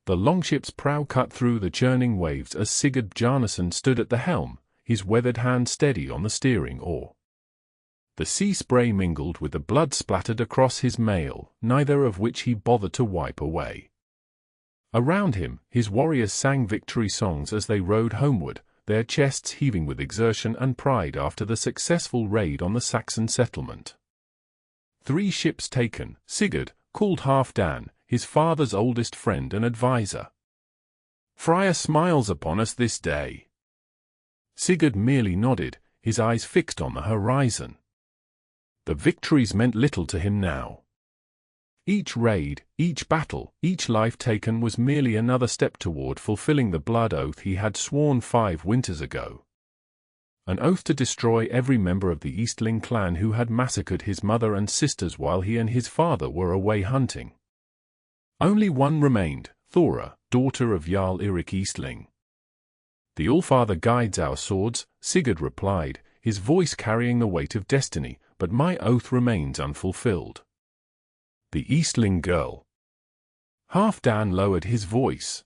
The longship's prow cut through the churning waves as Sigurd Bjarnarson stood at the helm, his weathered hand steady on the steering oar. The sea spray mingled with the blood splattered across his mail, neither of which he bothered to wipe away. Around him, his warriors sang victory songs as they rowed homeward, their chests heaving with exertion and pride after the successful raid on the Saxon settlement. 3 ships taken, Sigurd, called Halfdan, his father's oldest friend and adviser. Freya smiles upon us this day. Sigurd merely nodded, his eyes fixed on the horizon. The victories meant little to him now. Each raid, each battle, each life taken was merely another step toward fulfilling the blood oath he had sworn 5 winters ago. An oath to destroy every member of the Eastling clan who had massacred his mother and sisters while he and his father were away hunting. Only one remained, Thora, daughter of Jarl Eirik Eastling. The Allfather guides our swords, Sigurd replied, his voice carrying the weight of destiny, but my oath remains unfulfilled. The Eastling girl. Halfdan lowered his voice.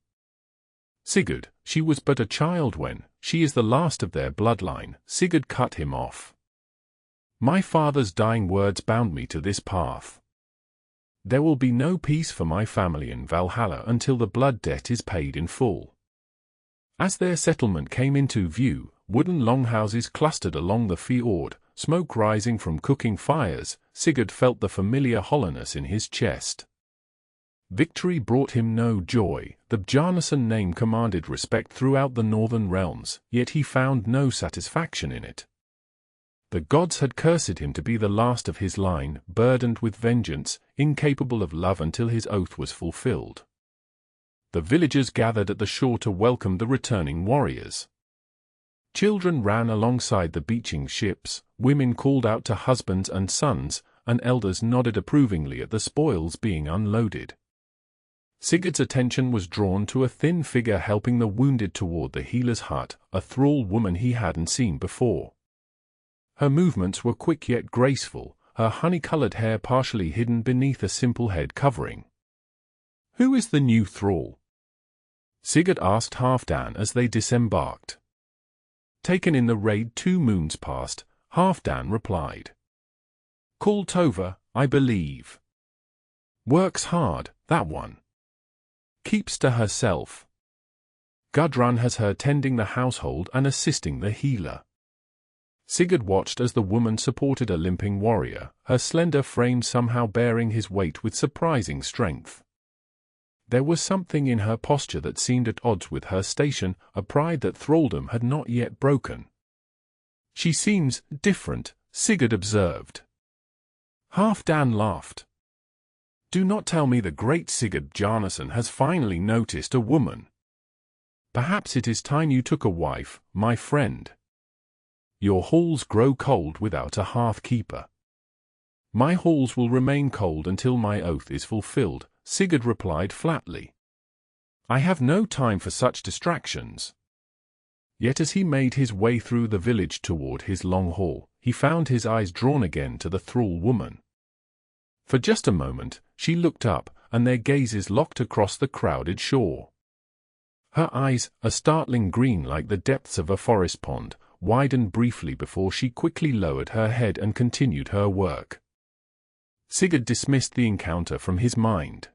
Sigurd, she was but a child when, she is the last of their bloodline, Sigurd cut him off. My father's dying words bound me to this path. There will be no peace for my family in Valhalla until the blood debt is paid in full. As their settlement came into view, wooden longhouses clustered along the fjord, smoke rising from cooking fires. Sigurd felt the familiar hollowness in his chest. Victory brought him no joy. The Bjarnarson name commanded respect throughout the northern realms, yet he found no satisfaction in it. The gods had cursed him to be the last of his line, burdened with vengeance, incapable of love until his oath was fulfilled. The villagers gathered at the shore to welcome the returning warriors. Children ran alongside the beaching ships, women called out to husbands and sons, and elders nodded approvingly at the spoils being unloaded. Sigurd's attention was drawn to a thin figure helping the wounded toward the healer's hut, a thrall woman he hadn't seen before. Her movements were quick yet graceful, her honey-colored hair partially hidden beneath a simple head covering. "Who is the new thrall?" Sigurd asked Halfdan as they disembarked. "Taken in the raid 2 moons past," Halfdan replied. "Called Tova, I believe. Works hard, that one. Keeps to herself. Gudrun has her tending the household and assisting the healer." Sigurd watched as the woman supported a limping warrior, her slender frame somehow bearing his weight with surprising strength. There was something in her posture that seemed at odds with her station, a pride that thralldom had not yet broken. "She seems different," Sigurd observed. Halfdan laughed. "Do not tell me the great Sigurd Bjarnarson has finally noticed a woman. Perhaps it is time you took a wife, my friend. Your halls grow cold without a hearth-keeper." "My halls will remain cold until my oath is fulfilled," Sigurd replied flatly. "I have no time for such distractions." Yet as he made his way through the village toward his long hall, he found his eyes drawn again to the thrall woman. For just a moment, she looked up, and their gazes locked across the crowded shore. Her eyes, a startling green like the depths of a forest pond, widened briefly before she quickly lowered her head and continued her work. Sigurd dismissed the encounter from his mind.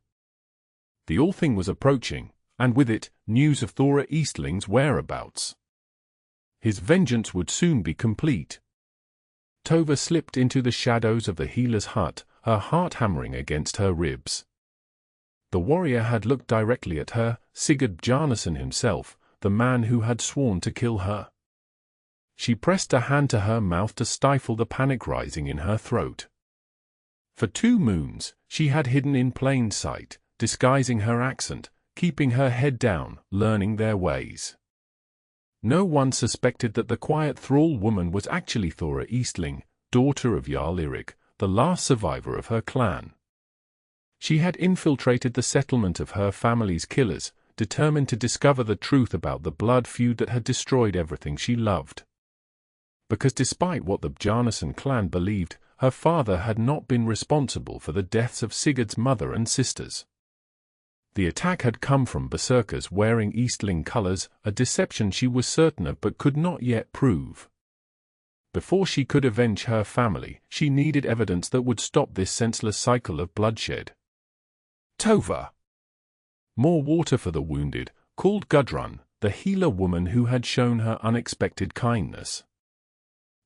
The Althing was approaching, and with it, news of Thora Eastling's whereabouts. His vengeance would soon be complete. Tova slipped into the shadows of the healer's hut, her heart hammering against her ribs. The warrior had looked directly at her, Sigurd Bjarnarson himself, the man who had sworn to kill her. She pressed a hand to her mouth to stifle the panic rising in her throat. For 2 moons, she had hidden in plain sight, disguising her accent, keeping her head down, learning their ways. No one suspected that the quiet thrall woman was actually Thora Eastling, daughter of Jarl Eirik, the last survivor of her clan. She had infiltrated the settlement of her family's killers, determined to discover the truth about the blood feud that had destroyed everything she loved. Because despite what the Bjarnarson clan believed, her father had not been responsible for the deaths of Sigurd's mother and sisters. The attack had come from berserkers wearing Eastling colors, a deception she was certain of but could not yet prove. Before she could avenge her family, she needed evidence that would stop this senseless cycle of bloodshed. Tova. More water for the wounded, called Gudrun, the healer woman who had shown her unexpected kindness.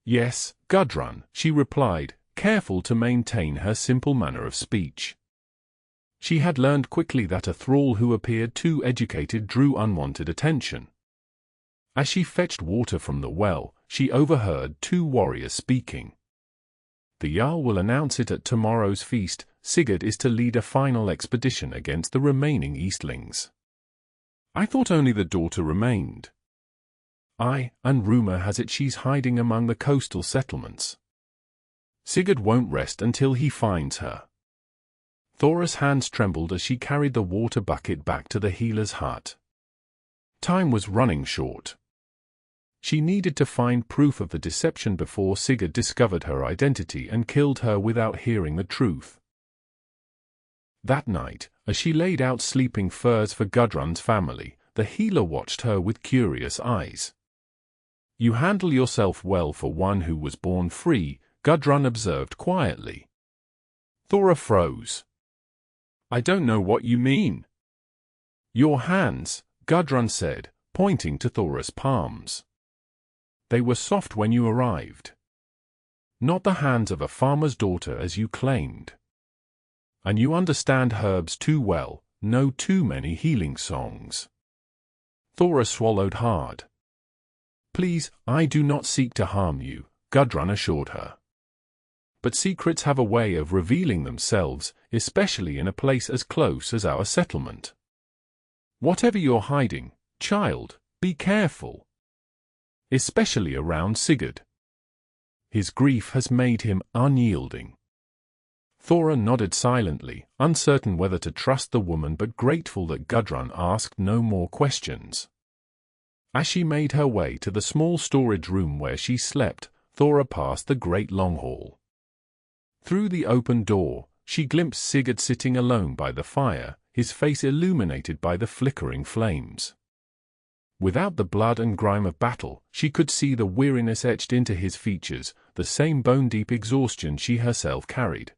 Yes, Gudrun, she replied, careful to maintain her simple manner of speech. She had learned quickly that a thrall who appeared too educated drew unwanted attention. As she fetched water from the well, she overheard two warriors speaking. The Jarl will announce it at tomorrow's feast. Sigurd is to lead a final expedition against the remaining Eastlings. I thought only the daughter remained. Aye, and rumor has it she's hiding among the coastal settlements. Sigurd won't rest until he finds her. Thora's hands trembled as she carried the water bucket back to the healer's hut. Time was running short. She needed to find proof of the deception before Sigurd discovered her identity and killed her without hearing the truth. That night, as she laid out sleeping furs for Gudrun's family, the healer watched her with curious eyes. You handle yourself well for one who was born free, Gudrun observed quietly. Thora froze. I don't know what you mean. Your hands, Gudrun said, pointing to Thora's palms. They were soft when you arrived. Not the hands of a farmer's daughter as you claimed. And you understand herbs too well, know too many healing songs. Thora swallowed hard. Please, I do not seek to harm you, Gudrun assured her. But secrets have a way of revealing themselves, especially in a place as close as our settlement. Whatever you're hiding, child, be careful. Especially around Sigurd. His grief has made him unyielding. Thora nodded silently, uncertain whether to trust the woman but grateful that Gudrun asked no more questions. As she made her way to the small storage room where she slept, Thora passed the great long hall. Through the open door, she glimpsed Sigurd sitting alone by the fire, his face illuminated by the flickering flames. Without the blood and grime of battle, she could see the weariness etched into his features, the same bone-deep exhaustion she herself carried.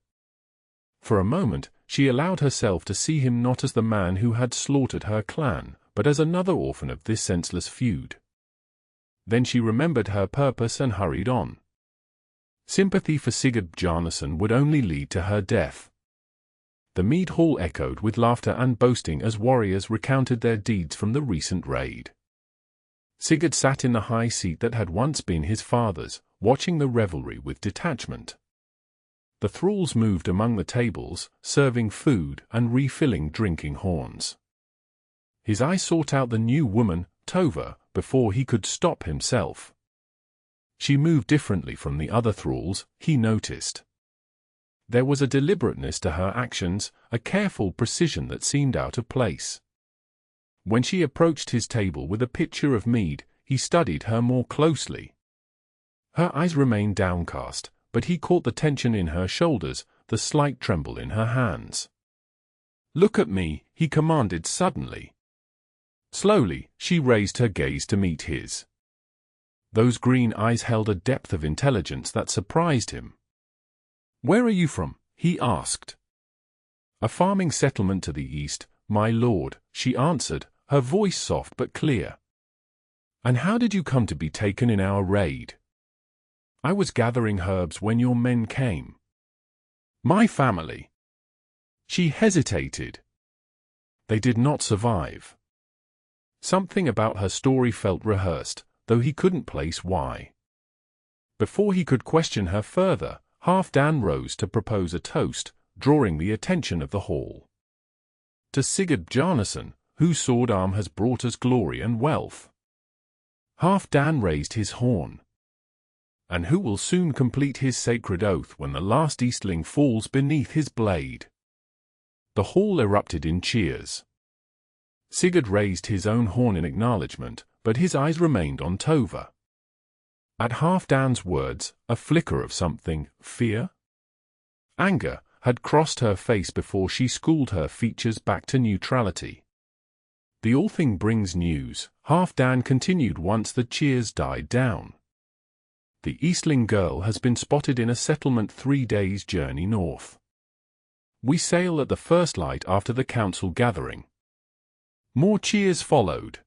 For a moment, she allowed herself to see him not as the man who had slaughtered her clan, but as another orphan of this senseless feud. Then she remembered her purpose and hurried on. Sympathy for Sigurd Bjarnarson would only lead to her death. The mead hall echoed with laughter and boasting as warriors recounted their deeds from the recent raid. Sigurd sat in the high seat that had once been his father's, watching the revelry with detachment. The thralls moved among the tables, serving food and refilling drinking horns. His eye sought out the new woman, Tova, before he could stop himself. She moved differently from the other thralls, he noticed. There was a deliberateness to her actions, a careful precision that seemed out of place. When she approached his table with a pitcher of mead, he studied her more closely. Her eyes remained downcast, but he caught the tension in her shoulders, the slight tremble in her hands. Look at me, he commanded suddenly. Slowly, she raised her gaze to meet his. Those green eyes held a depth of intelligence that surprised him. Where are you from? He asked. A farming settlement to the east, my lord, she answered, her voice soft but clear. And how did you come to be taken in our raid? I was gathering herbs when your men came. My family. She hesitated. They did not survive. Something about her story felt rehearsed, though he couldn't place why. Before he could question her further, Halfdan rose to propose a toast, drawing the attention of the hall. To Sigurd Bjarnarson, whose sword arm has brought us glory and wealth. Halfdan raised his horn. And who will soon complete his sacred oath when the last Eastling falls beneath his blade? The hall erupted in cheers. Sigurd raised his own horn in acknowledgement, but his eyes remained on Tova. At Halfdan's words, a flicker of something, fear? Anger, had crossed her face before she schooled her features back to neutrality. "The all thing brings news," Halfdan continued once the cheers died down. "The Eastling girl has been spotted in a settlement 3 days' journey north. We sail at the first light after the council gathering." More cheers followed.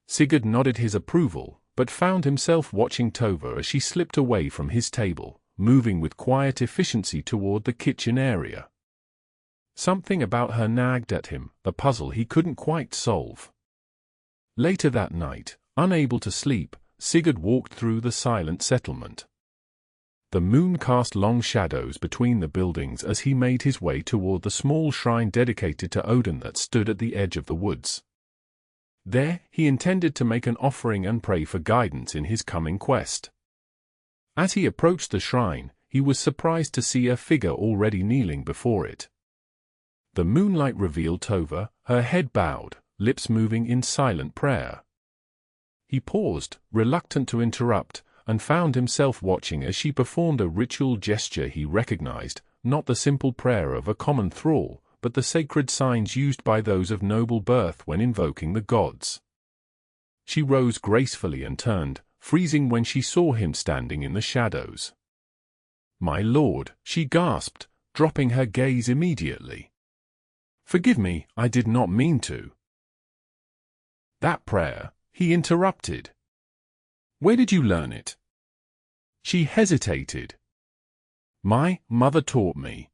Sigurd nodded his approval, but found himself watching Tova as she slipped away from his table, moving with quiet efficiency toward the kitchen area. Something about her nagged at him, a puzzle he couldn't quite solve. Later that night, unable to sleep, Sigurd walked through the silent settlement. The moon cast long shadows between the buildings as he made his way toward the small shrine dedicated to Odin that stood at the edge of the woods. There, he intended to make an offering and pray for guidance in his coming quest. As he approached the shrine, he was surprised to see a figure already kneeling before it. The moonlight revealed Tova, her head bowed, lips moving in silent prayer. He paused, reluctant to interrupt, and found himself watching as she performed a ritual gesture he recognized, not the simple prayer of a common thrall, but the sacred signs used by those of noble birth when invoking the gods. She rose gracefully and turned, freezing when she saw him standing in the shadows. "My lord," she gasped, dropping her gaze immediately. "Forgive me, I did not mean to." "That prayer," he interrupted. "Where did you learn it?" She hesitated. "My mother taught me."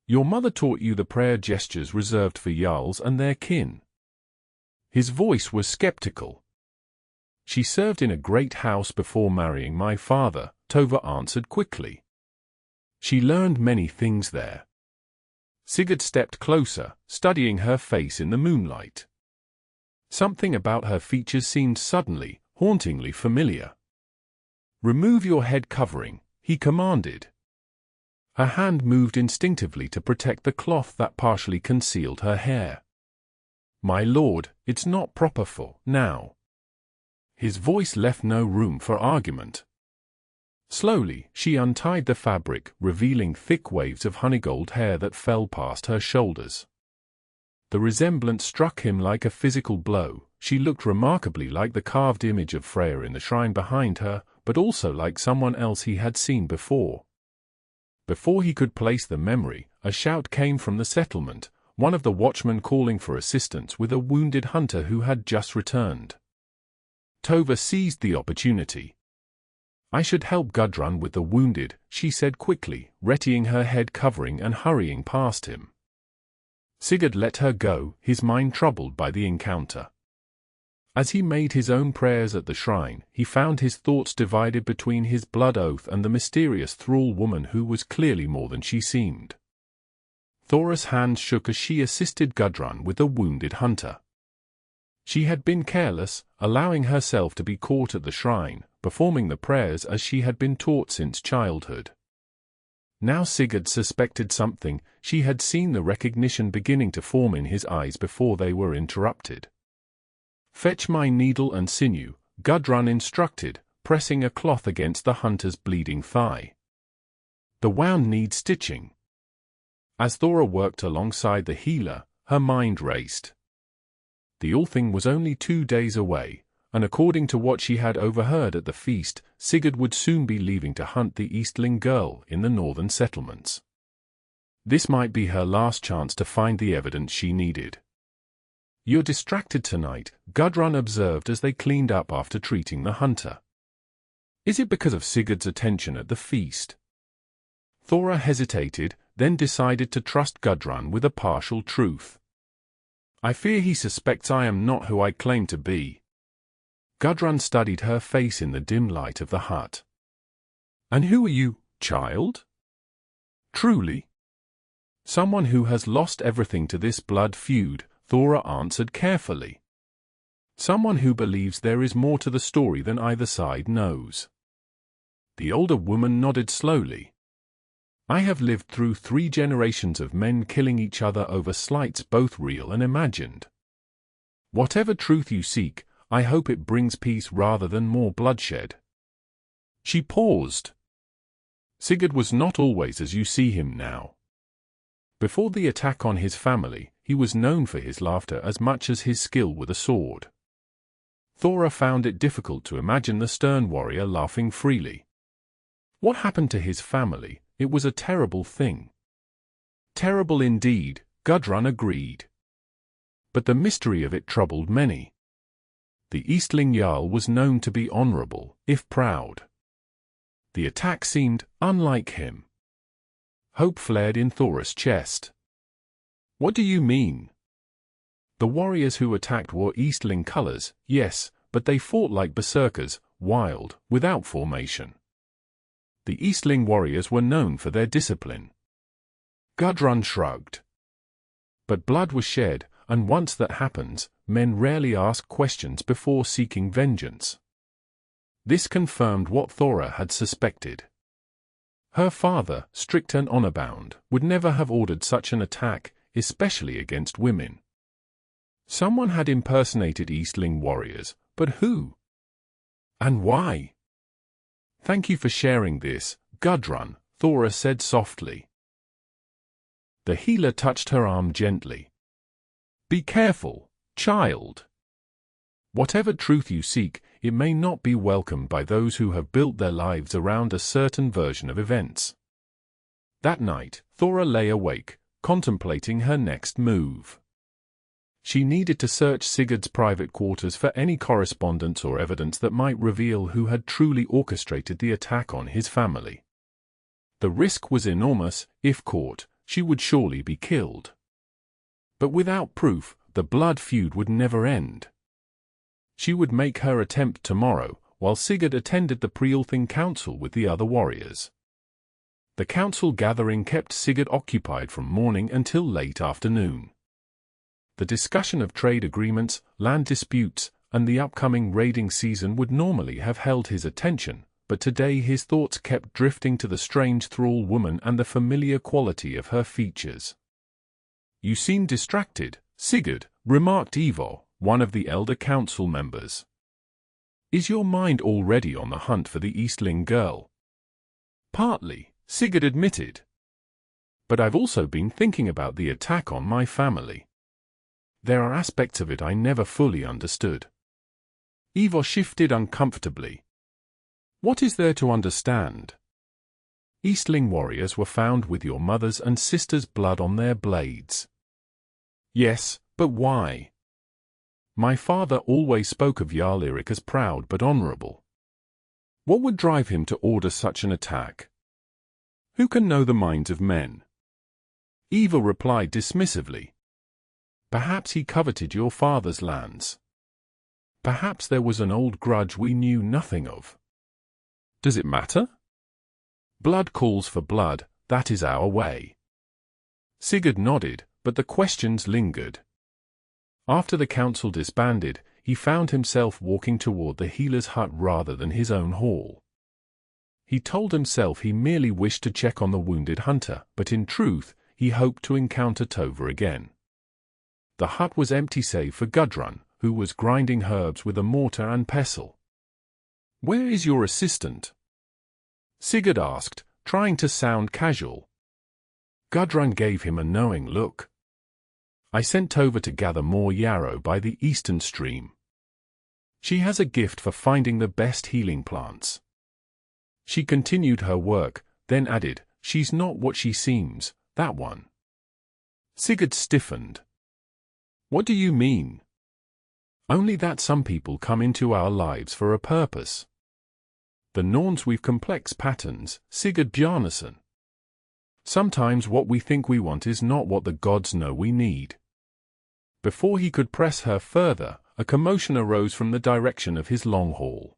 "Your mother taught you the prayer gestures reserved for jarls and their kin?" His voice was skeptical. "She served in a great house before marrying my father," Tova answered quickly. "She learned many things there." Sigurd stepped closer, studying her face in the moonlight. Something about her features seemed suddenly, hauntingly familiar. "Remove your head covering," he commanded. Her hand moved instinctively to protect the cloth that partially concealed her hair. "My lord, it's not proper for now." His voice left no room for argument. Slowly, she untied the fabric, revealing thick waves of honeygold hair that fell past her shoulders. The resemblance struck him like a physical blow. She looked remarkably like the carved image of Freya in the shrine behind her, but also like someone else he had seen before. Before he could place the memory, a shout came from the settlement, one of the watchmen calling for assistance with a wounded hunter who had just returned. Tova seized the opportunity. "I should help Gudrun with the wounded," she said quickly, readying her head covering and hurrying past him. Sigurd let her go, his mind troubled by the encounter. As he made his own prayers at the shrine, he found his thoughts divided between his blood oath and the mysterious thrall woman who was clearly more than she seemed. Thora's hands shook as she assisted Gudrun with the wounded hunter. She had been careless, allowing herself to be caught at the shrine, performing the prayers as she had been taught since childhood. Now Sigurd suspected something. She had seen the recognition beginning to form in his eyes before they were interrupted. "Fetch my needle and sinew," Gudrun instructed, pressing a cloth against the hunter's bleeding thigh. "The wound needs stitching." As Thora worked alongside the healer, her mind raced. The All-Thing was only 2 days away, and according to what she had overheard at the feast, Sigurd would soon be leaving to hunt the Eastling girl in the northern settlements. This might be her last chance to find the evidence she needed. "You're distracted tonight," Gudrun observed as they cleaned up after treating the hunter. "Is it because of Sigurd's attention at the feast?" Thora hesitated, then decided to trust Gudrun with a partial truth. "I fear he suspects I am not who I claim to be." Gudrun studied her face in the dim light of the hut. "And who are you, child?" "Truly?" "Someone who has lost everything to this blood feud," Thora answered carefully. "Someone who believes there is more to the story than either side knows." The older woman nodded slowly. "I have lived through 3 generations of men killing each other over slights both real and imagined. Whatever truth you seek, I hope it brings peace rather than more bloodshed." She paused. Sigurd was not always as you see him now. Before the attack on his family, he was known for his laughter as much as his skill with a sword. Thora found it difficult to imagine the stern warrior laughing freely. What happened to his family? It was a terrible thing. Terrible indeed, Gudrun agreed. But the mystery of it troubled many. The Eastling Jarl was known to be honorable, if proud. The attack seemed unlike him. Hope flared in Thora's chest. What do you mean? The warriors who attacked wore Eastling colors, yes, but they fought like berserkers, wild, without formation. The Eastling warriors were known for their discipline. Gudrun shrugged. But blood was shed, and once that happens, men rarely ask questions before seeking vengeance. This confirmed what Thora had suspected. Her father, strict and honor-bound, would never have ordered such an attack, especially against women. Someone had impersonated Eastling warriors, but who? And why? Thank you for sharing this, Gudrun, Thora said softly. The healer touched her arm gently. Be careful, child. Whatever truth you seek, it may not be welcomed by those who have built their lives around a certain version of events. That night, Thora lay awake, contemplating her next move. She needed to search Sigurd's private quarters for any correspondence or evidence that might reveal who had truly orchestrated the attack on his family. The risk was enormous. If caught, she would surely be killed. But without proof, the blood feud would never end. She would make her attempt tomorrow, while Sigurd attended the Prealthing Council with the other warriors. The council gathering kept Sigurd occupied from morning until late afternoon. The discussion of trade agreements, land disputes, and the upcoming raiding season would normally have held his attention, but today his thoughts kept drifting to the strange thrall woman and the familiar quality of her features. You seem distracted, Sigurd, remarked Ivo, one of the elder council members. Is your mind already on the hunt for the Eastling girl? Partly, Sigurd admitted. But I've also been thinking about the attack on my family. There are aspects of it I never fully understood. Ivo shifted uncomfortably. What is there to understand? Eastling warriors were found with your mother's and sister's blood on their blades. Yes, but why? My father always spoke of Jarl Erik as proud but honorable. What would drive him to order such an attack? Who can know the minds of men? Eva replied dismissively. Perhaps he coveted your father's lands. Perhaps there was an old grudge we knew nothing of. Does it matter? Blood calls for blood, that is our way. Sigurd nodded, but the questions lingered. After the council disbanded, he found himself walking toward the healer's hut rather than his own hall. He told himself he merely wished to check on the wounded hunter, but in truth, he hoped to encounter Tova again. The hut was empty save for Gudrun, who was grinding herbs with a mortar and pestle. Where is your assistant? Sigurd asked, trying to sound casual. Gudrun gave him a knowing look. I sent Tova to gather more yarrow by the eastern stream. She has a gift for finding the best healing plants. She continued her work, then added, she's not what she seems, that one. Sigurd stiffened. What do you mean? Only that some people come into our lives for a purpose. The Norns weave complex patterns, Sigurd Bjarnarson. Sometimes what we think we want is not what the gods know we need. Before he could press her further, a commotion arose from the direction of his long hall.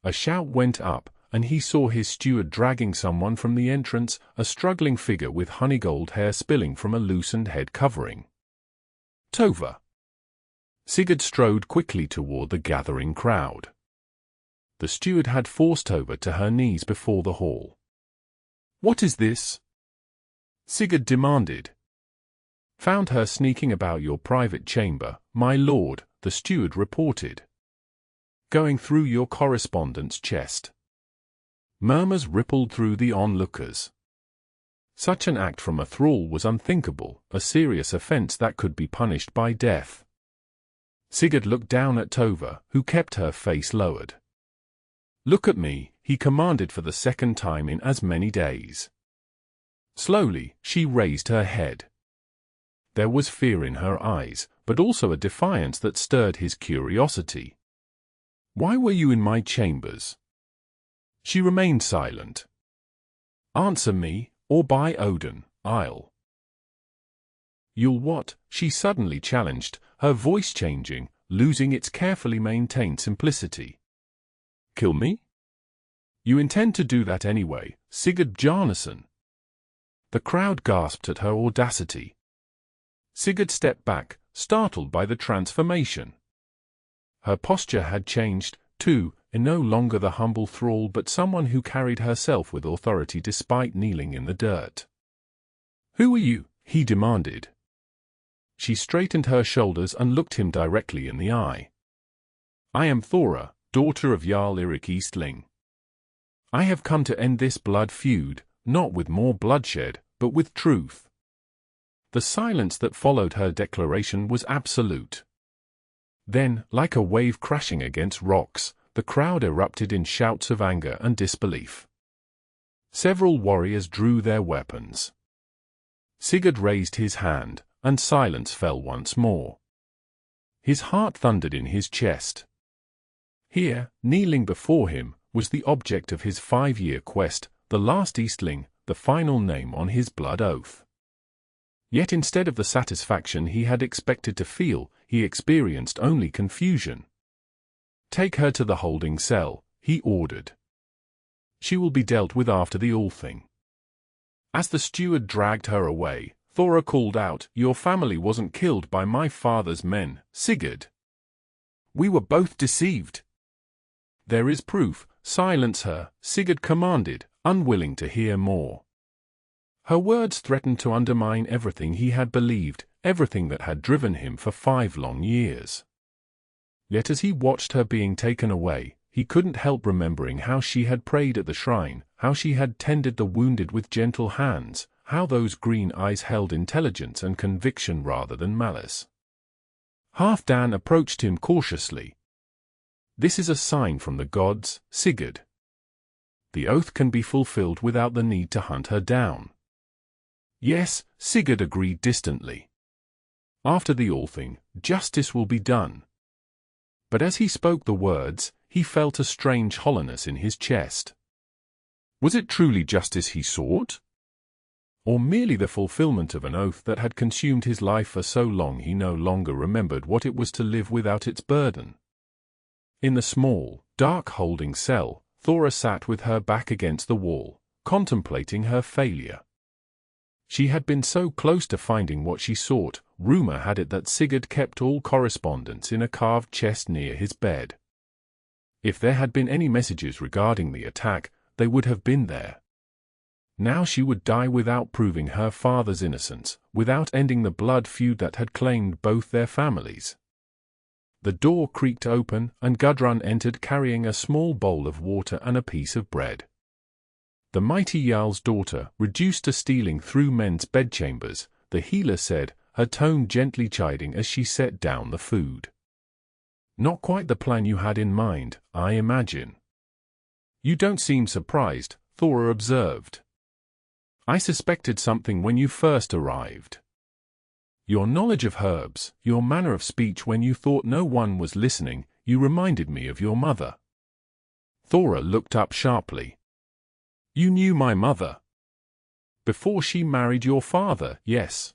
A shout went up, and he saw his steward dragging someone from the entrance, a struggling figure with honeygold hair spilling from a loosened head covering. Tova. Sigurd strode quickly toward the gathering crowd. The steward had forced Tova to her knees before the hall. What is this? Sigurd demanded. Found her sneaking about your private chamber, my lord, the steward reported. Going through your correspondence chest. Murmurs rippled through the onlookers. Such an act from a thrall was unthinkable, a serious offense that could be punished by death. Sigurd looked down at Tova, who kept her face lowered. "Look at me," he commanded for the second time in as many days. Slowly, she raised her head. There was fear in her eyes, but also a defiance that stirred his curiosity. "Why were you in my chambers?" She remained silent. "Answer me, or by Odin, I'll—" "You'll what?" she suddenly challenged, her voice changing, losing its carefully maintained simplicity. "Kill me? You intend to do that anyway, Sigurd Bjarnarson." The crowd gasped at her audacity. Sigurd stepped back, startled by the transformation. Her posture had changed, too, in no longer the humble thrall but someone who carried herself with authority despite kneeling in the dirt. "Who are you?" he demanded. She straightened her shoulders and looked him directly in the eye. "I am Thora, daughter of Jarl Eastling. I have come to end this blood feud, not with more bloodshed, but with truth." The silence that followed her declaration was absolute. Then, like a wave crashing against rocks, the crowd erupted in shouts of anger and disbelief. Several warriors drew their weapons. Sigurd raised his hand, and silence fell once more. His heart thundered in his chest. Here, kneeling before him, was the object of his 5-year quest, the last Eastling, the final name on his blood oath. Yet instead of the satisfaction he had expected to feel, he experienced only confusion. "Take her to the holding cell," he ordered. "She will be dealt with after the Althing." As the steward dragged her away, Thora called out, "Your family wasn't killed by my father's men, Sigurd. We were both deceived." "There is proof. Silence her," Sigurd commanded, unwilling to hear more. Her words threatened to undermine everything he had believed, everything that had driven him for 5 long years. Yet as he watched her being taken away, he couldn't help remembering how she had prayed at the shrine, how she had tended the wounded with gentle hands, how those green eyes held intelligence and conviction rather than malice. Halfdan approached him cautiously. "This is a sign from the gods, Sigurd. The oath can be fulfilled without the need to hunt her down." "Yes," Sigurd agreed distantly. "After the Althing, justice will be done." But as he spoke the words, he felt a strange hollowness in his chest. Was it truly justice he sought? Or merely the fulfillment of an oath that had consumed his life for so long he no longer remembered what it was to live without its burden? In the small, dark holding cell, Thora sat with her back against the wall, contemplating her failure. She had been so close to finding what she sought. Rumor had it that Sigurd kept all correspondence in a carved chest near his bed. If there had been any messages regarding the attack, they would have been there. Now she would die without proving her father's innocence, without ending the blood feud that had claimed both their families. The door creaked open, and Gudrun entered carrying a small bowl of water and a piece of bread. The mighty Jarl's daughter, reduced to stealing through men's bedchambers, the healer said, her tone gently chiding as she set down the food. "Not quite the plan you had in mind, I imagine." "You don't seem surprised," Thora observed. "I suspected something when you first arrived. Your knowledge of herbs, your manner of speech when you thought no one was listening, you reminded me of your mother." Thora looked up sharply. "You knew my mother?" "Before she married your father, yes.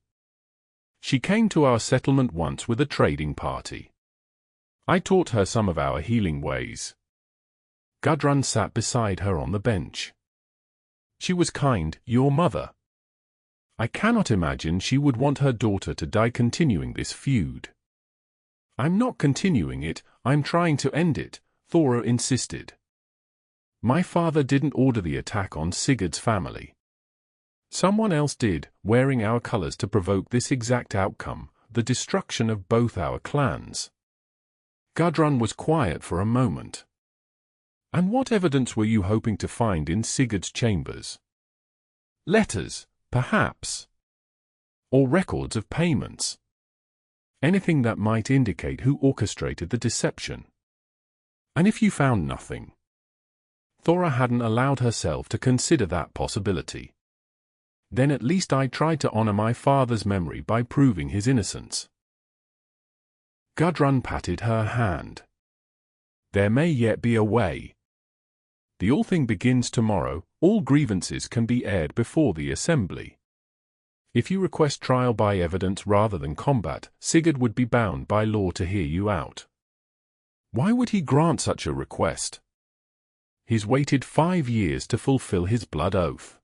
She came to our settlement once with a trading party. I taught her some of our healing ways." Gudrun sat beside her on the bench. "She was kind, your mother. I cannot imagine she would want her daughter to die continuing this feud." "I'm not continuing it, I'm trying to end it," Thora insisted. "My father didn't order the attack on Sigurd's family. Someone else did, wearing our colors to provoke this exact outcome, the destruction of both our clans." Gudrun was quiet for a moment. And what evidence were you hoping to find in Sigurd's chambers? Letters, perhaps? Or records of payments? Anything that might indicate who orchestrated the deception. And if you found nothing? Thora hadn't allowed herself to consider that possibility. Then at least I tried to honor my father's memory by proving his innocence. Gudrun patted her hand. There may yet be a way. The Althing begins tomorrow. All grievances can be aired before the assembly. If you request trial by evidence rather than combat, Sigurd would be bound by law to hear you out. Why would he grant such a request? He's waited 5 years to fulfill his blood oath.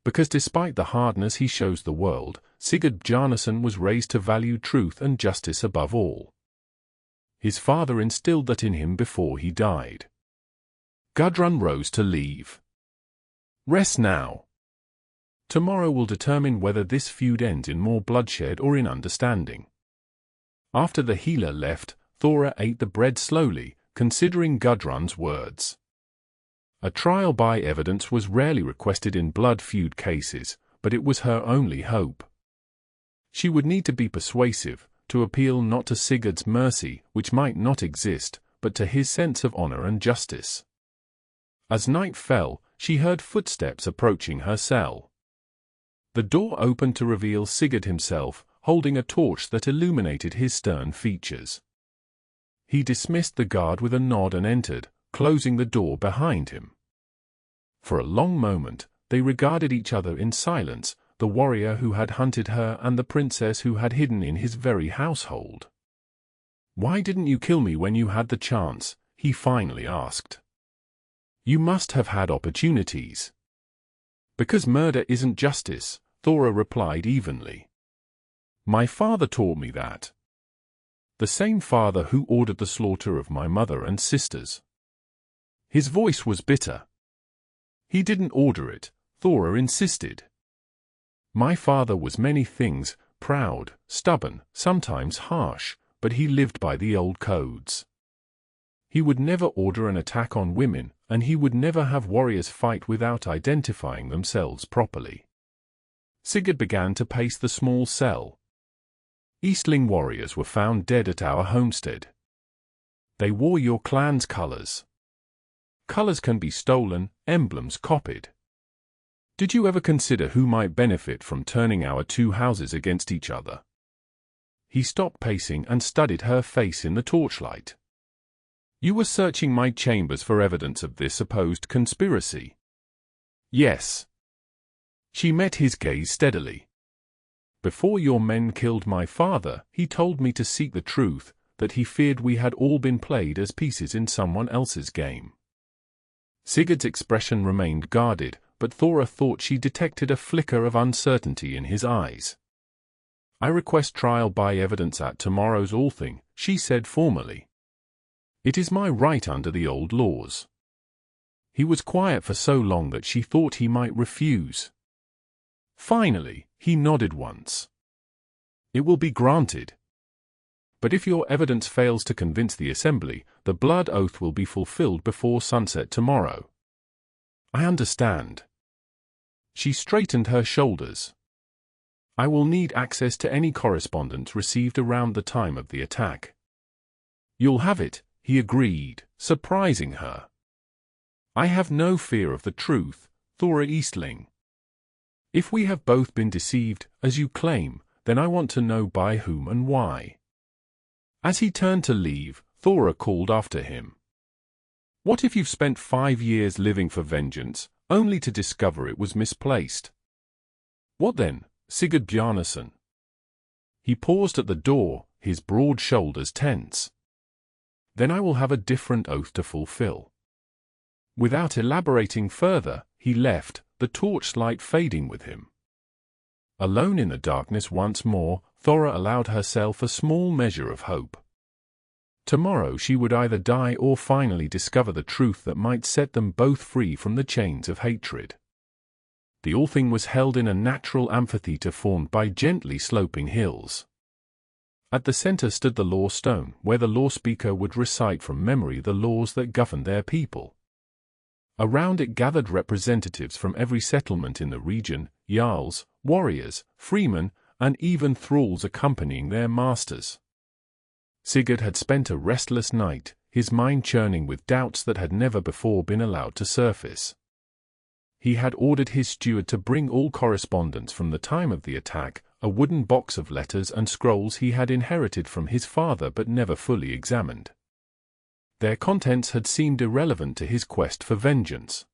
Because despite the hardness he shows the world, Sigurd Bjarnarson was raised to value truth and justice above all. His father instilled that in him before he died. Gudrun rose to leave. Rest now. Tomorrow will determine whether this feud ends in more bloodshed or in understanding. After the healer left, Thora ate the bread slowly, considering Gudrun's words. A trial by evidence was rarely requested in blood feud cases, but it was her only hope. She would need to be persuasive, to appeal not to Sigurd's mercy, which might not exist, but to his sense of honor and justice. As night fell, she heard footsteps approaching her cell. The door opened to reveal Sigurd himself, holding a torch that illuminated his stern features. He dismissed the guard with a nod and entered, closing the door behind him. For a long moment, they regarded each other in silence, the warrior who had hunted her and the princess who had hidden in his very household. "Why didn't you kill me when you had the chance?" he finally asked. "You must have had opportunities." "Because murder isn't justice," Thora replied evenly. "My father taught me that. The same father who ordered the slaughter of my mother and sisters." His voice was bitter. "He didn't order it," Thora insisted. "My father was many things, proud, stubborn, sometimes harsh, but he lived by the old codes. He would never order an attack on women, and he would never have warriors fight without identifying themselves properly." Sigurd began to pace the small cell. "Eastling warriors were found dead at our homestead. They wore your clan's colors. Colors can be stolen, emblems copied. Did you ever consider who might benefit from turning our two houses against each other?" He stopped pacing and studied her face in the torchlight. "You were searching my chambers for evidence of this supposed conspiracy?" "Yes." She met his gaze steadily. "Before your men killed my father, he told me to seek the truth, that he feared we had all been played as pieces in someone else's game." Sigurd's expression remained guarded, but Thora thought she detected a flicker of uncertainty in his eyes. "I request trial by evidence at tomorrow's Althing," she said formally. "It is my right under the old laws." He was quiet for so long that she thought he might refuse. Finally, he nodded once. "It will be granted. But if your evidence fails to convince the assembly, the blood oath will be fulfilled before sunset tomorrow." "I understand." She straightened her shoulders. "I will need access to any correspondence received around the time of the attack." "You'll have it," he agreed, surprising her. "I have no fear of the truth, Thora Eastling. If we have both been deceived, as you claim, then I want to know by whom and why." As he turned to leave, Thora called after him. "What if you've spent 5 years living for vengeance, only to discover it was misplaced? What then, Sigurd Bjarnarson?" He paused at the door, his broad shoulders tense. "Then I will have a different oath to fulfill." Without elaborating further, he left, the torchlight fading with him. Alone in the darkness once more, Thora allowed herself a small measure of hope. Tomorrow she would either die or finally discover the truth that might set them both free from the chains of hatred. The Althing was held in a natural amphitheater formed by gently sloping hills. At the center stood the law stone, where the law speaker would recite from memory the laws that governed their people. Around it gathered representatives from every settlement in the region, jarls, warriors, freemen, and even thralls accompanying their masters. Sigurd had spent a restless night, his mind churning with doubts that had never before been allowed to surface. He had ordered his steward to bring all correspondence from the time of the attack, a wooden box of letters and scrolls he had inherited from his father but never fully examined. Their contents had seemed irrelevant to his quest for vengeance.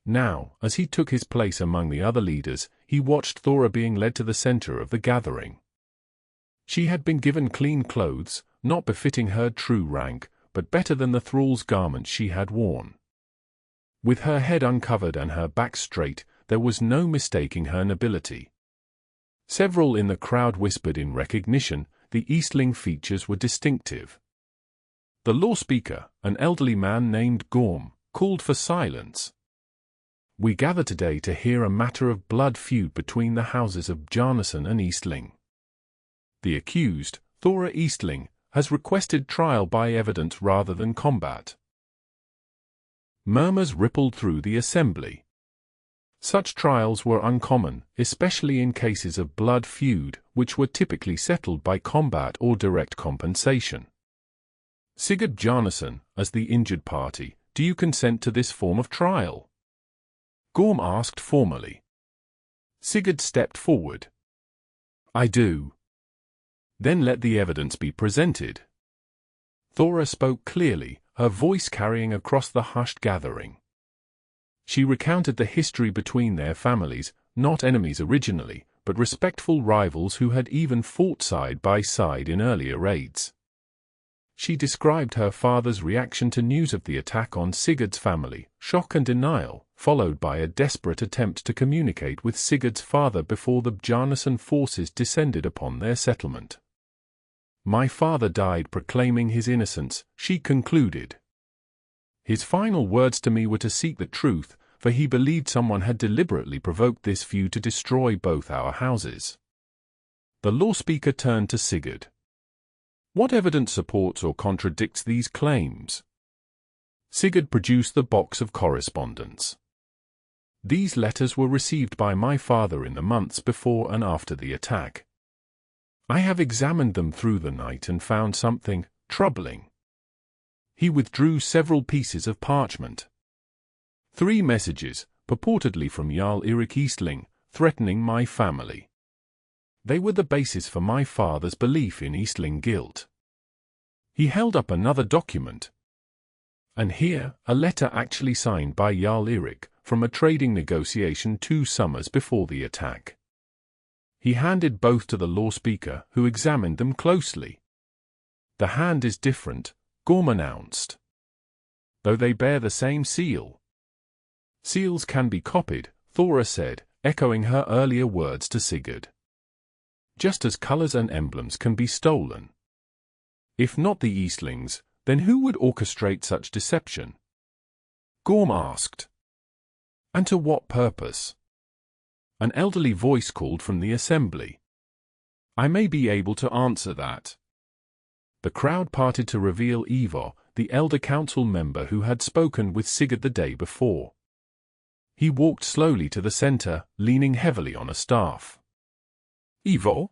Now, as he took his place among the other leaders, he watched Thora being led to the center of the gathering. She had been given clean clothes, not befitting her true rank, but better than the thrall's garments she had worn. With her head uncovered and her back straight, there was no mistaking her nobility. Several in the crowd whispered in recognition. The Eastling features were distinctive. The law speaker, an elderly man named Gorm, called for silence. "We gather today to hear a matter of blood feud between the houses of Bjarnarson and Eastling. The accused, Thora Eastling, has requested trial by evidence rather than combat." Murmurs rippled through the assembly. Such trials were uncommon, especially in cases of blood feud, which were typically settled by combat or direct compensation. "Sigurd Bjarnarson, as the injured party, do you consent to this form of trial?" Gorm asked formally. Sigurd stepped forward. "I do." "Then let the evidence be presented." Thora spoke clearly, her voice carrying across the hushed gathering. She recounted the history between their families, not enemies originally, but respectful rivals who had even fought side by side in earlier raids. She described her father's reaction to news of the attack on Sigurd's family, shock and denial, followed by a desperate attempt to communicate with Sigurd's father before the Bjarnarson forces descended upon their settlement. "My father died proclaiming his innocence," she concluded. "His final words to me were to seek the truth, for he believed someone had deliberately provoked this feud to destroy both our houses." The law speaker turned to Sigurd. "What evidence supports or contradicts these claims?" Sigurd produced the box of correspondence. "These letters were received by my father in the months before and after the attack. I have examined them through the night and found something troubling." He withdrew several pieces of parchment. 3 messages, purportedly from Jarl Eirik Eastling, threatening my family. They were the basis for my father's belief in Eastling guilt. He held up another document. And here, a letter actually signed by Jarl Eirik, from a trading negotiation 2 summers before the attack. He handed both to the law speaker, who examined them closely. "The hand is different," Gorm announced, "though they bear the same seal." "Seals can be copied," Thora said, echoing her earlier words to Sigurd. "Just as colors and emblems can be stolen. If not the Eastlings, then who would orchestrate such deception?" Gorm asked. "And to what purpose?" An elderly voice called from the assembly. "I may be able to answer that." The crowd parted to reveal Ivar, the elder council member who had spoken with Sigurd the day before. He walked slowly to the center, leaning heavily on a staff. "Ivar?"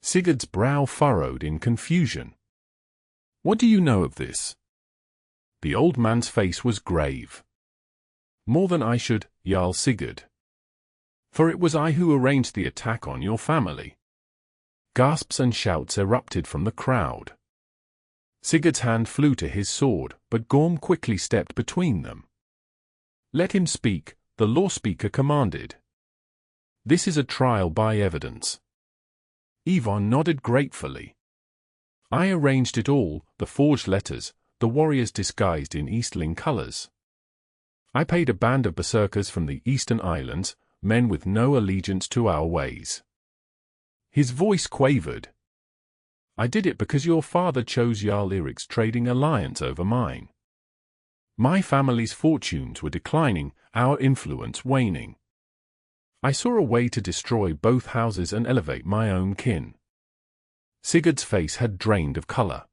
Sigurd's brow furrowed in confusion. "What do you know of this?" The old man's face was grave. "More than I should, Jarl Sigurd. For it was I who arranged the attack on your family." Gasps and shouts erupted from the crowd. Sigurd's hand flew to his sword, but Gorm quickly stepped between them. "Let him speak," the law speaker commanded. "This is a trial by evidence." Ivar nodded gratefully. "I arranged it all, the forged letters, the warriors disguised in Eastling colors. I paid a band of berserkers from the Eastern Islands, men with no allegiance to our ways." His voice quavered. "I did it because your father chose Jarl Eirik's trading alliance over mine. My family's fortunes were declining, our influence waning. I saw a way to destroy both houses and elevate my own kin. Sigurd's face had drained of color.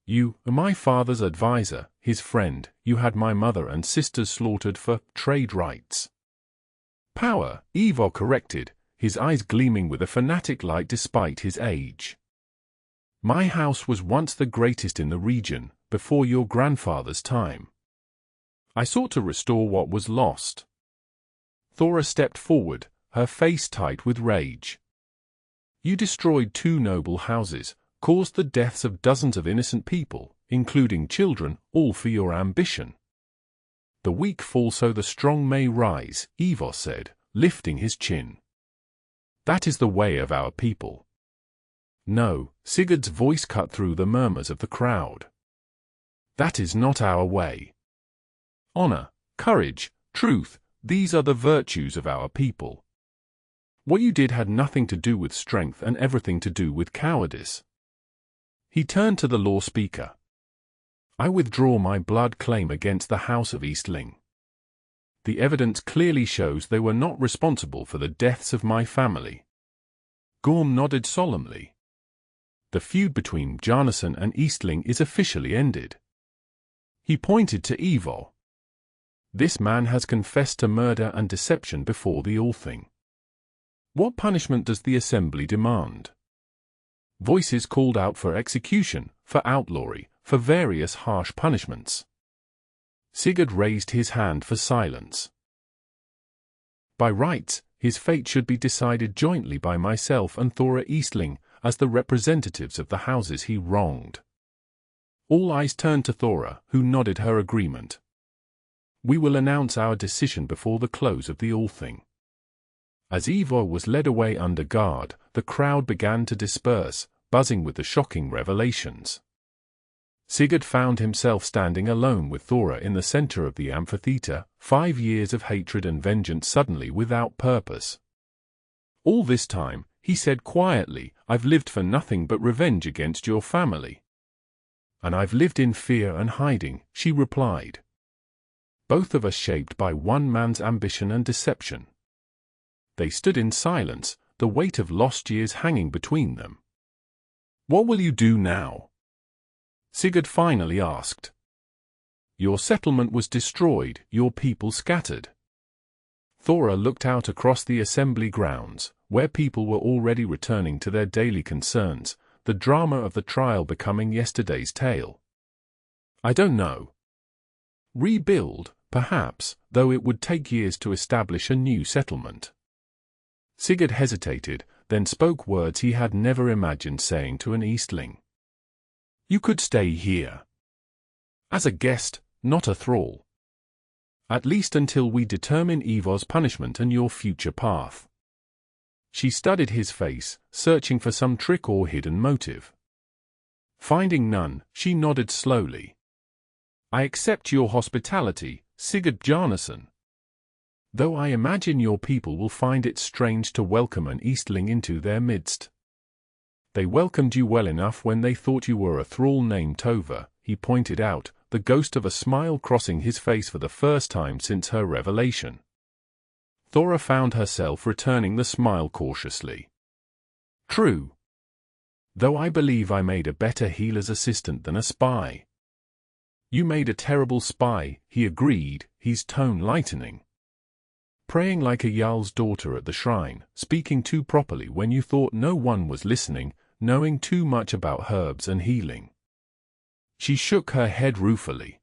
You are my father's advisor, his friend. You had my mother and sisters slaughtered for trade rights. Power, Ivar corrected, his eyes gleaming with a fanatic light despite his age. My house was once the greatest in the region, before your grandfather's time. I sought to restore what was lost. Thora stepped forward, her face tight with rage. You destroyed 2 noble houses, caused the deaths of dozens of innocent people, including children, all for your ambition. The weak fall so the strong may rise, Ivar said, lifting his chin. That is the way of our people. No, Sigurd's voice cut through the murmurs of the crowd. That is not our way. Honor, courage, truth, these are the virtues of our people. What you did had nothing to do with strength and everything to do with cowardice. He turned to the law speaker. I withdraw my blood claim against the House of Eastling. The evidence clearly shows they were not responsible for the deaths of my family. Gorm nodded solemnly. The feud between Bjarnarson and Eastling is officially ended. He pointed to Ivar. This man has confessed to murder and deception before the Althing. What punishment does the assembly demand? Voices called out for execution, for outlawry, for various harsh punishments. Sigurd raised his hand for silence. By rights, his fate should be decided jointly by myself and Thora Eastling, as the representatives of the houses he wronged. All eyes turned to Thora, who nodded her agreement. We will announce our decision before the close of the Althing. As Ivar was led away under guard, the crowd began to disperse, buzzing with the shocking revelations. Sigurd found himself standing alone with Thora in the center of the amphitheater, 5 years of hatred and vengeance suddenly without purpose. All this time, he said quietly, I've lived for nothing but revenge against your family. And I've lived in fear and hiding, she replied. Both of us shaped by one man's ambition and deception. They stood in silence, the weight of lost years hanging between them. What will you do now? Sigurd finally asked. Your settlement was destroyed, your people scattered. Thora looked out across the assembly grounds, where people were already returning to their daily concerns, the drama of the trial becoming yesterday's tale. I don't know. Rebuild, perhaps, though it would take years to establish a new settlement. Sigurd hesitated, then spoke words he had never imagined saying to an Eastling. You could stay here. As a guest, not a thrall. At least until we determine Ivar's punishment and your future path. She studied his face, searching for some trick or hidden motive. Finding none, she nodded slowly. I accept your hospitality, Sigurd Bjarnarson. Though I imagine your people will find it strange to welcome an Eastling into their midst. They welcomed you well enough when they thought you were a thrall named Tova, he pointed out, the ghost of a smile crossing his face for the first time since her revelation. Thora found herself returning the smile cautiously. True. Though I believe I made a better healer's assistant than a spy. You made a terrible spy, he agreed, his tone lightening. Praying like a Jarl's daughter at the shrine, speaking too properly when you thought no one was listening, knowing too much about herbs and healing. She shook her head ruefully.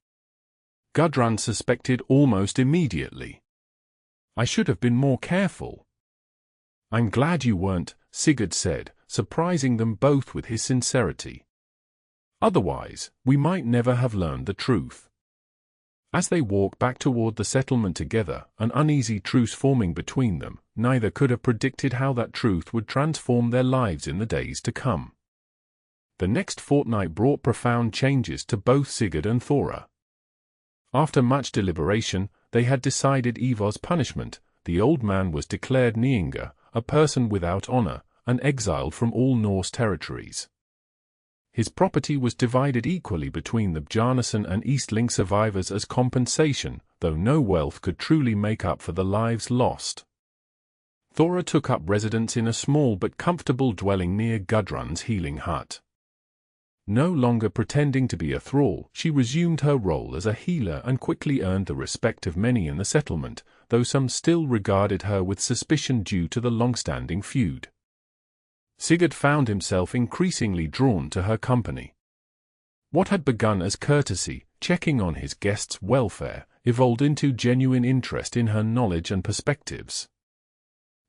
Gudrun suspected almost immediately. I should have been more careful. I'm glad you weren't, Sigurd said, surprising them both with his sincerity. Otherwise, we might never have learned the truth. As they walked back toward the settlement together, an uneasy truce forming between them, neither could have predicted how that truth would transform their lives in the days to come. The next fortnight brought profound changes to both Sigurd and Thora. After much deliberation, they had decided Ivar's punishment. The old man was declared Nienga, a person without honor, and exiled from all Norse territories. His property was divided equally between the Bjarnarson and Eastling survivors as compensation, though no wealth could truly make up for the lives lost. Thora took up residence in a small but comfortable dwelling near Gudrun's healing hut. No longer pretending to be a thrall, she resumed her role as a healer and quickly earned the respect of many in the settlement, though some still regarded her with suspicion due to the long-standing feud. Sigurd found himself increasingly drawn to her company. What had begun as courtesy, checking on his guests' welfare, evolved into genuine interest in her knowledge and perspectives.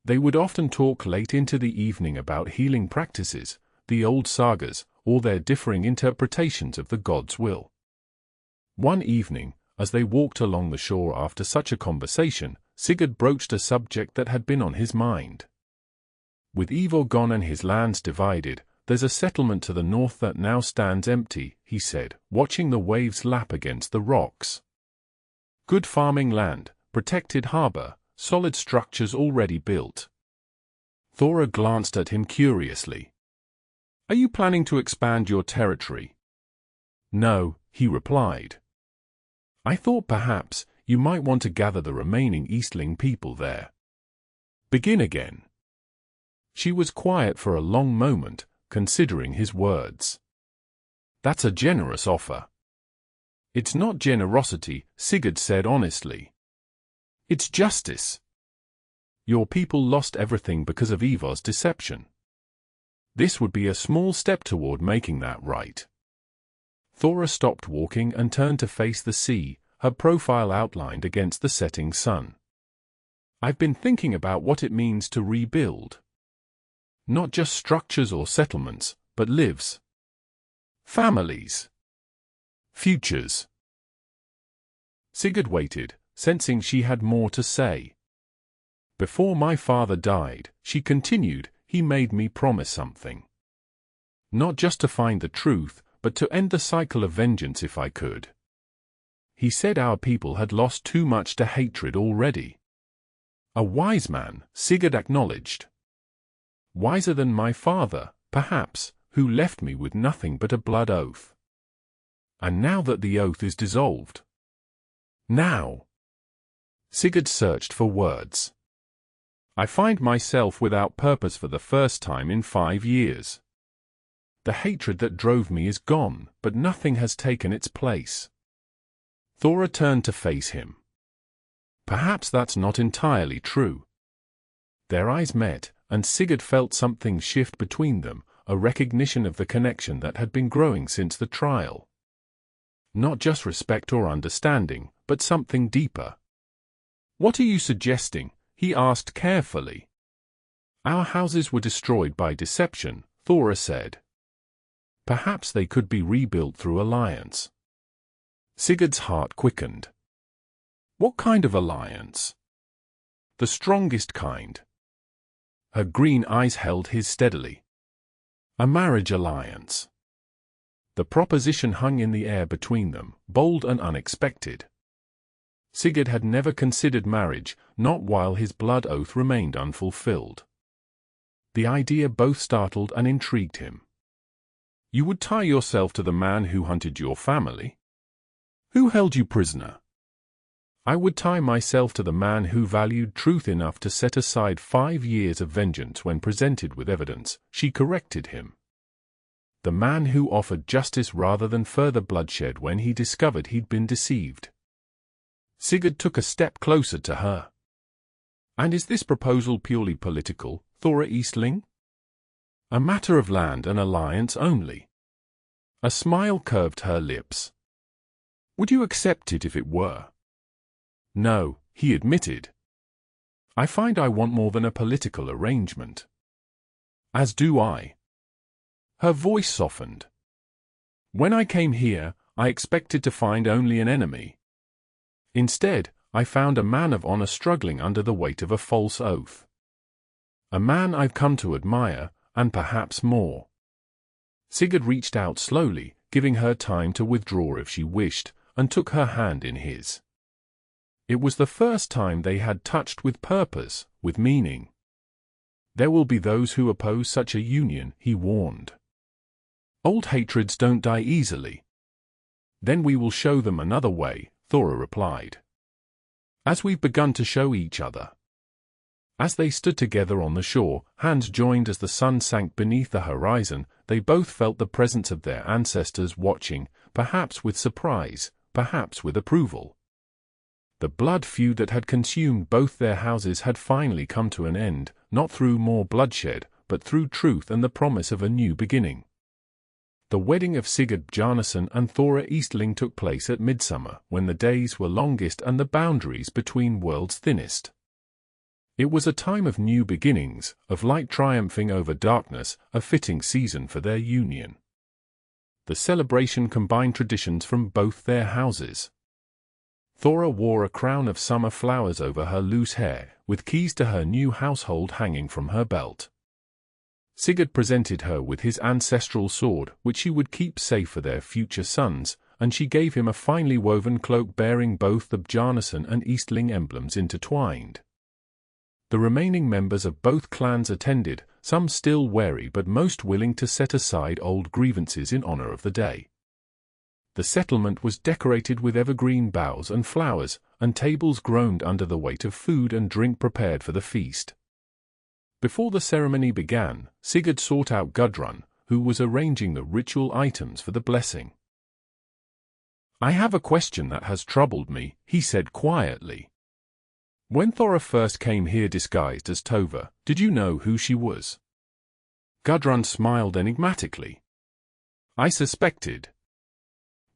They would often talk late into the evening about healing practices, the old sagas, or their differing interpretations of the god's will. One evening, as they walked along the shore after such a conversation, Sigurd broached a subject that had been on his mind. With Ivor gone and his lands divided, there's a settlement to the north that now stands empty, he said, watching the waves lap against the rocks. Good farming land, protected harbor, solid structures already built. Thora glanced at him curiously. Are you planning to expand your territory? No, he replied. I thought perhaps you might want to gather the remaining Eastling people there. Begin again. She was quiet for a long moment, considering his words. That's a generous offer. It's not generosity, Sigurd said honestly. It's justice. Your people lost everything because of Ivor's deception. This would be a small step toward making that right. Thora stopped walking and turned to face the sea, her profile outlined against the setting sun. I've been thinking about what it means to rebuild. Not just structures or settlements, but lives. Families. Futures. Sigurd waited, sensing she had more to say. Before my father died, she continued, he made me promise something. Not just to find the truth, but to end the cycle of vengeance if I could. He said our people had lost too much to hatred already. A wise man, Sigurd acknowledged. Wiser than my father, perhaps, who left me with nothing but a blood oath. And now that the oath is dissolved. Now. Sigurd searched for words. I find myself without purpose for the first time in 5 years. The hatred that drove me is gone, but nothing has taken its place. Thora turned to face him. Perhaps that's not entirely true. Their eyes met, and Sigurd felt something shift between them, a recognition of the connection that had been growing since the trial. Not just respect or understanding, but something deeper. What are you suggesting? He asked carefully. Our houses were destroyed by deception, Thora said. Perhaps they could be rebuilt through alliance. Sigurd's heart quickened. What kind of alliance? The strongest kind. Her green eyes held his steadily. A marriage alliance. The proposition hung in the air between them, bold and unexpected. Sigurd had never considered marriage, not while his blood oath remained unfulfilled. The idea both startled and intrigued him. You would tie yourself to the man who hunted your family? Who held you prisoner? I would tie myself to the man who valued truth enough to set aside 5 years of vengeance when presented with evidence, she corrected him. The man who offered justice rather than further bloodshed when he discovered he'd been deceived. Sigurd took a step closer to her. And is this proposal purely political, Thora Eastling? A matter of land and alliance only. A smile curved her lips. Would you accept it if it were? No, he admitted. I find I want more than a political arrangement. As do I. Her voice softened. When I came here, I expected to find only an enemy. Instead, I found a man of honor struggling under the weight of a false oath. A man I've come to admire, and perhaps more. Sigurd reached out slowly, giving her time to withdraw if she wished, and took her hand in his. It was the first time they had touched with purpose, with meaning. There will be those who oppose such a union, he warned. Old hatreds don't die easily. Then we will show them another way, Thora replied. As we've begun to show each other. As they stood together on the shore, hands joined as the sun sank beneath the horizon, they both felt the presence of their ancestors watching, perhaps with surprise, perhaps with approval. The blood feud that had consumed both their houses had finally come to an end, not through more bloodshed, but through truth and the promise of a new beginning. The wedding of Sigurd Bjarnarson and Thora Eastling took place at midsummer, when the days were longest and the boundaries between worlds thinnest. It was a time of new beginnings, of light triumphing over darkness, a fitting season for their union. The celebration combined traditions from both their houses. Thora wore a crown of summer flowers over her loose hair, with keys to her new household hanging from her belt. Sigurd presented her with his ancestral sword, which she would keep safe for their future sons, and she gave him a finely woven cloak bearing both the Bjarnarson and Eastling emblems intertwined. The remaining members of both clans attended, some still wary but most willing to set aside old grievances in honor of the day. The settlement was decorated with evergreen boughs and flowers, and tables groaned under the weight of food and drink prepared for the feast. Before the ceremony began, Sigurd sought out Gudrun, who was arranging the ritual items for the blessing. "I have a question that has troubled me," he said quietly. "When Thora first came here disguised as Tova, did you know who she was?" Gudrun smiled enigmatically. "I suspected.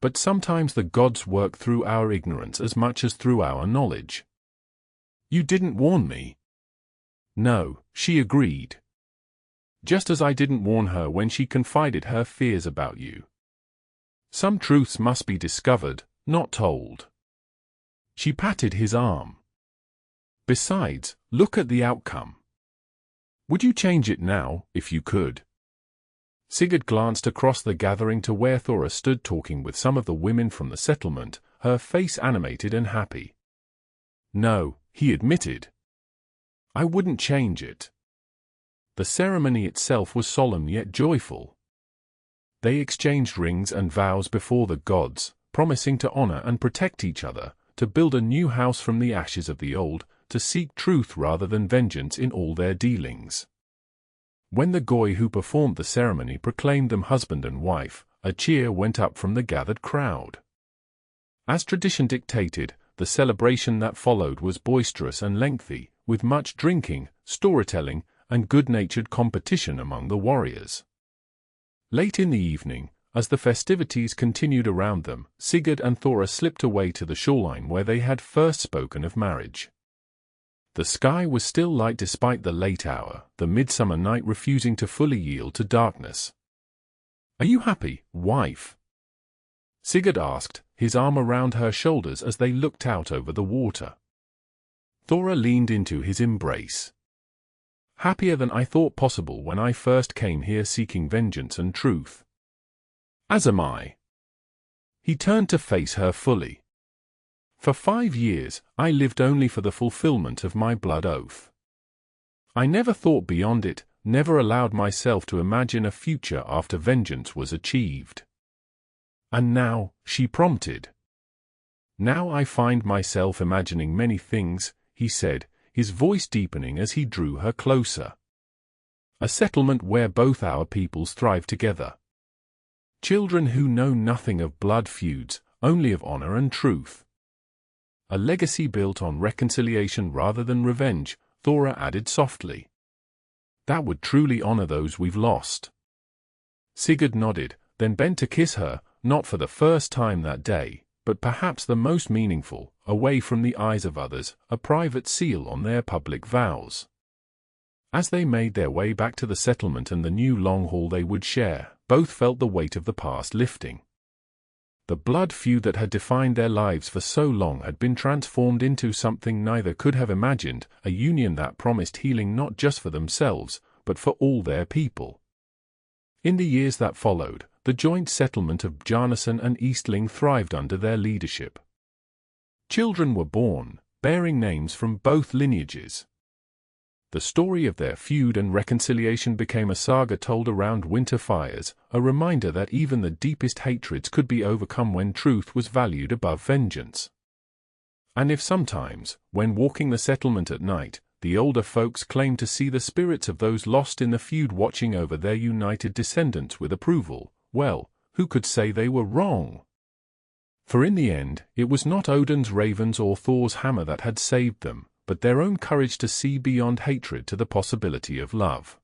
But sometimes the gods work through our ignorance as much as through our knowledge." "You didn't warn me." "No," she agreed. "Just as I didn't warn her when she confided her fears about you. Some truths must be discovered, not told." She patted his arm. "Besides, look at the outcome. Would you change it now, if you could?" Sigurd glanced across the gathering to where Thora stood talking with some of the women from the settlement, her face animated and happy. "No," he admitted. "I wouldn't change it." The ceremony itself was solemn yet joyful. They exchanged rings and vows before the gods, promising to honor and protect each other, to build a new house from the ashes of the old, to seek truth rather than vengeance in all their dealings. When the Goy who performed the ceremony proclaimed them husband and wife, a cheer went up from the gathered crowd. As tradition dictated, the celebration that followed was boisterous and lengthy, with much drinking, storytelling, and good-natured competition among the warriors. Late in the evening, as the festivities continued around them, Sigurd and Thora slipped away to the shoreline where they had first spoken of marriage. The sky was still light despite the late hour, the midsummer night refusing to fully yield to darkness. "Are you happy, wife?" Sigurd asked, his arm around her shoulders as they looked out over the water. Thora leaned into his embrace. "Happier than I thought possible when I first came here seeking vengeance and truth. As am I." He turned to face her fully. "For 5 years, I lived only for the fulfillment of my blood oath. I never thought beyond it, never allowed myself to imagine a future after vengeance was achieved. And now," she prompted. "Now I find myself imagining many things," he said, his voice deepening as he drew her closer. "A settlement where both our peoples thrive together. Children who know nothing of blood feuds, only of honor and truth. A legacy built on reconciliation rather than revenge," Thora added softly. "That would truly honor those we've lost." Sigurd nodded, then bent to kiss her, not for the first time that day, but perhaps the most meaningful, away from the eyes of others, a private seal on their public vows. As they made their way back to the settlement and the new long haul they would share, both felt the weight of the past lifting. The blood feud that had defined their lives for so long had been transformed into something neither could have imagined, a union that promised healing not just for themselves, but for all their people. In the years that followed, the joint settlement of Bjarnarson and Eastling thrived under their leadership. Children were born, bearing names from both lineages. The story of their feud and reconciliation became a saga told around winter fires, a reminder that even the deepest hatreds could be overcome when truth was valued above vengeance. And if sometimes, when walking the settlement at night, The older folks claimed to see the spirits of those lost in the feud watching over their united descendants with approval. Well, who could say they were wrong? For in the end, it was not Odin's ravens or Thor's hammer that had saved them, but their own courage to see beyond hatred to the possibility of love.